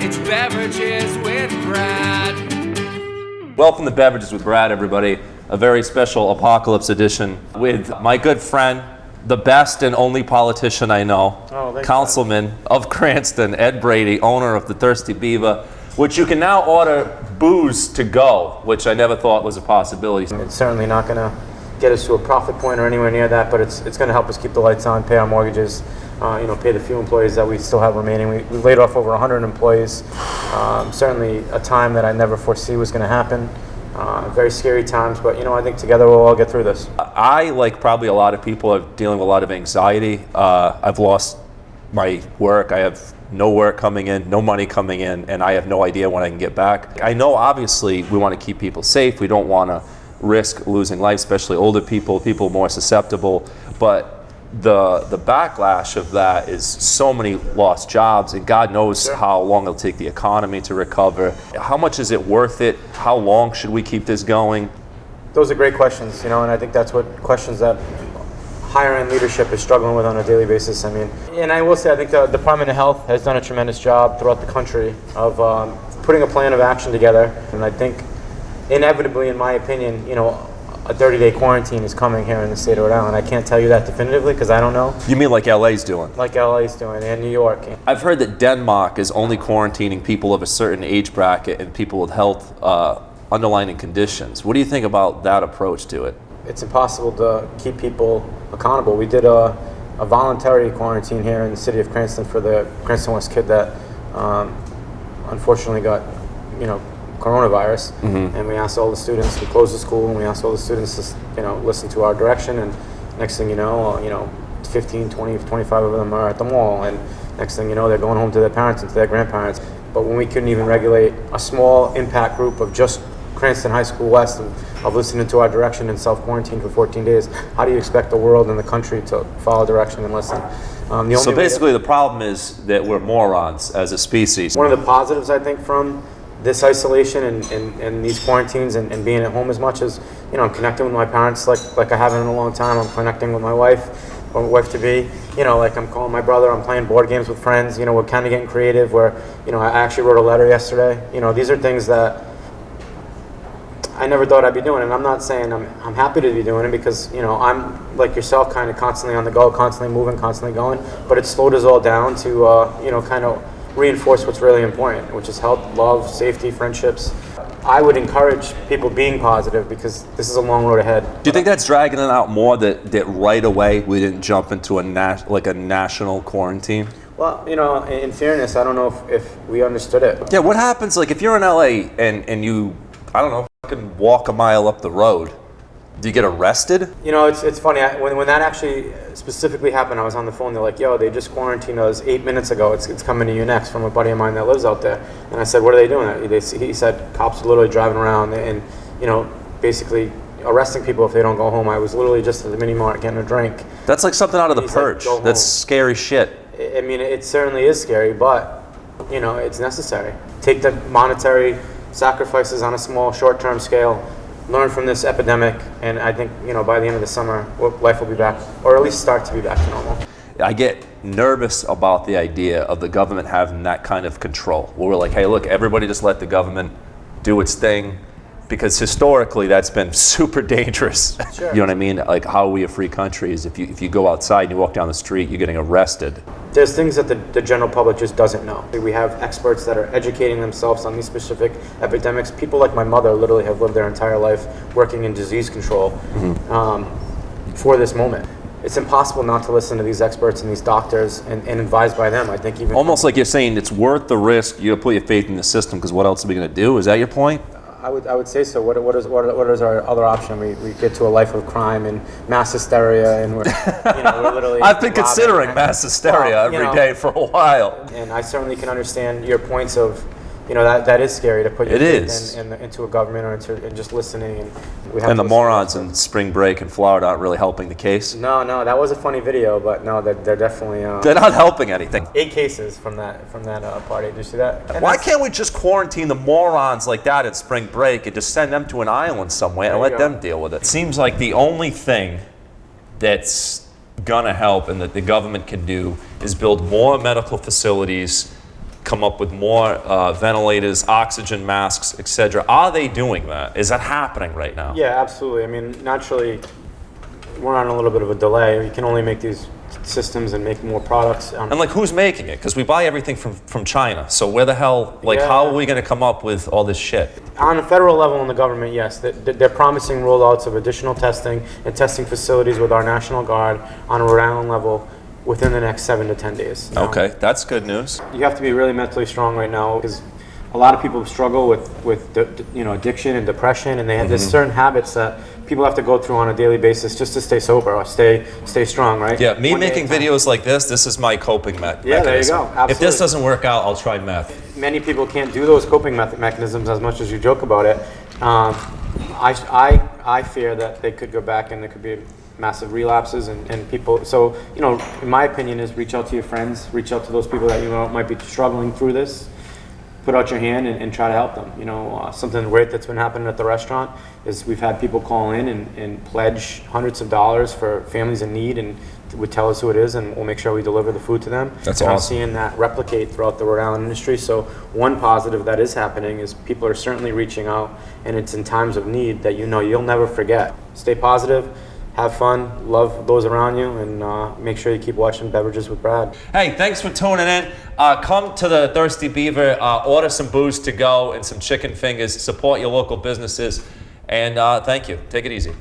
It's Beverages with Brad. Welcome to Beverages with Brad, everybody. A very special Apocalypse edition with my good friend, the best and only politician I know, Councilman of Cranston, Ed Brady, owner of the Thirsty Beaver, which you can now order booze to go, which I never thought was a possibility. It's certainly not going to get us to a profit point or anywhere near that, but it's going to help us keep the lights on, pay our mortgages, pay the few employees that we still have remaining. We laid off over 100 employees. Certainly a time that I never foresee was going to happen. Very scary times, but I think together we'll all get through this. I, like probably a lot of people, are dealing with a lot of anxiety. I've lost my work. I have no work coming in, no money coming in, and I have no idea when I can get back. I know obviously we want to keep people safe. We don't want to risk losing life, especially older people, people more susceptible, but the backlash of that is so many lost jobs, and God knows how long it'll take the economy to recover. How much is it worth it? How long should we keep this going? Those are great questions, and I think that's what questions that higher end leadership is struggling with on a daily basis. And I will say, I think the Department of Health has done a tremendous job throughout the country of putting a plan of action together, and I think inevitably, in my opinion, a 30-day quarantine is coming here in the state of Rhode Island. I can't tell you that definitively because I don't know. You mean like LA's doing? Like LA's doing, and New York. I've heard that Denmark is only quarantining people of a certain age bracket and people with health underlying conditions. What do you think about that approach to it? It's impossible to keep people accountable. We did a voluntary quarantine here in the city of Cranston for the Cranston West kid that unfortunately got, coronavirus, and we asked all the students, we closed the school, and we asked all the students to, listen to our direction, and next thing you know, 15, 20, 25 of them are at the mall, and next thing you know, they're going home to their parents and to their grandparents. But when we couldn't even regulate a small impact group of just Cranston High School West of listening to our direction and self-quarantine for 14 days, how do you expect the world and the country to follow direction and listen? So basically the problem is that we're morons as a species. One of the positives, I think, from this isolation and these quarantines and being at home as much as, I'm connecting with my parents like I haven't in a long time. I'm connecting with my wife, or my wife-to-be, like I'm calling my brother, I'm playing board games with friends, we're kind of getting creative where, I actually wrote a letter yesterday. These are things that I never thought I'd be doing, and I'm not saying I'm happy to be doing it because, I'm like yourself, kind of constantly on the go, constantly moving, constantly going, but it slowed us all down to, kind of reinforce what's really important, which is health, love, safety, friendships. I would encourage people being positive because this is a long road ahead. Do you think that's dragging it out more that right away we didn't jump into a national quarantine? Well, in fairness, I don't know if we understood it. Yeah, what happens if you're in LA and you, I don't know, fucking walk a mile up the road? Do you get arrested? It's funny. When that actually specifically happened, I was on the phone. They're like, "Yo, they just quarantined us 8 minutes ago. It's coming to you next," from a buddy of mine that lives out there. And I said, "What are they doing?" He said, "Cops are literally driving around and basically arresting people if they don't go home." I was literally just at the mini mart getting a drink. That's like something out of The Purge. That's scary shit. It certainly is scary, but it's necessary. Take the monetary sacrifices on a small, short-term scale. Learn from this epidemic, and I think by the end of the summer, life will be back, or at least start to be back to normal. I get nervous about the idea of the government having that kind of control, where we're like, hey, look, everybody just let the government do its thing, because historically that's been super dangerous. Sure. You know what I mean? Like, how are we a free country is if you go outside and you walk down the street, you're getting arrested. There's things that the general public just doesn't know. We have experts that are educating themselves on these specific epidemics. People like my mother literally have lived their entire life working in disease control for this moment. It's impossible not to listen to these experts and these doctors and advise by them. I think even almost like you're saying it's worth the risk. You put your faith in the system because what else are we going to do? Is that your point? I would say so. What is our other option? We get to a life of crime and mass hysteria, and we're literally. I've been considering mass hysteria every day for a while. And I certainly can understand your points of, that is scary to put your faith into a government or into just listening. And the morons in spring break in Florida aren't really helping the case. No, that was a funny video, but no, they're definitely. They're not helping anything. 8 cases from that party. Did you see that? And why can't we just quarantine the morons like that at spring break and just send them to an island somewhere and let them deal with it? Seems like the only thing that's gonna help and that the government can do is build more medical facilities come up with more ventilators, oxygen masks, etc. Are they doing that? Is that happening right now? Yeah, absolutely. I mean, naturally, we're on a little bit of a delay. You can only make these systems and make more products. And like, who's making it? Because we buy everything from China. So where the hell, like, Yeah. how are we going to come up with all this shit? On a federal level in the government, yes, they're promising rollouts of additional testing and testing facilities with our National Guard on a Rhode Island level within the next 7 to 10 days. Okay, that's good news. You have to be really mentally strong right now because a lot of people struggle with addiction and depression, and they have there's certain habits that people have to go through on a daily basis just to stay sober or stay strong, right? Yeah, me One day making at a time. videos like this is my coping mechanism. Yeah, there you go. If this Absolutely. doesn't work out, I'll try meth. Many people can't do those coping mechanisms as much as you joke about it. I fear that they could go back and there could be massive relapses and people. So, in my opinion is reach out to your friends, reach out to those people that you know might be struggling through this. Put out your hand and try to help them. Something great that's been happening at the restaurant is we've had people call in and pledge hundreds of dollars for families in need and would tell us who it is, and we'll make sure we deliver the food to them. That's and I'm awesome. seeing that replicate throughout the Rhode Island industry. So one positive that is happening is people are certainly reaching out, and it's in times of need that you'll never forget. Stay positive, have fun, love those around you, and make sure you keep watching Beverages with Brad. Hey, thanks for tuning in. Come to the Thirsty Beaver, order some booze to go and some chicken fingers, support your local businesses, and thank you. Take it easy.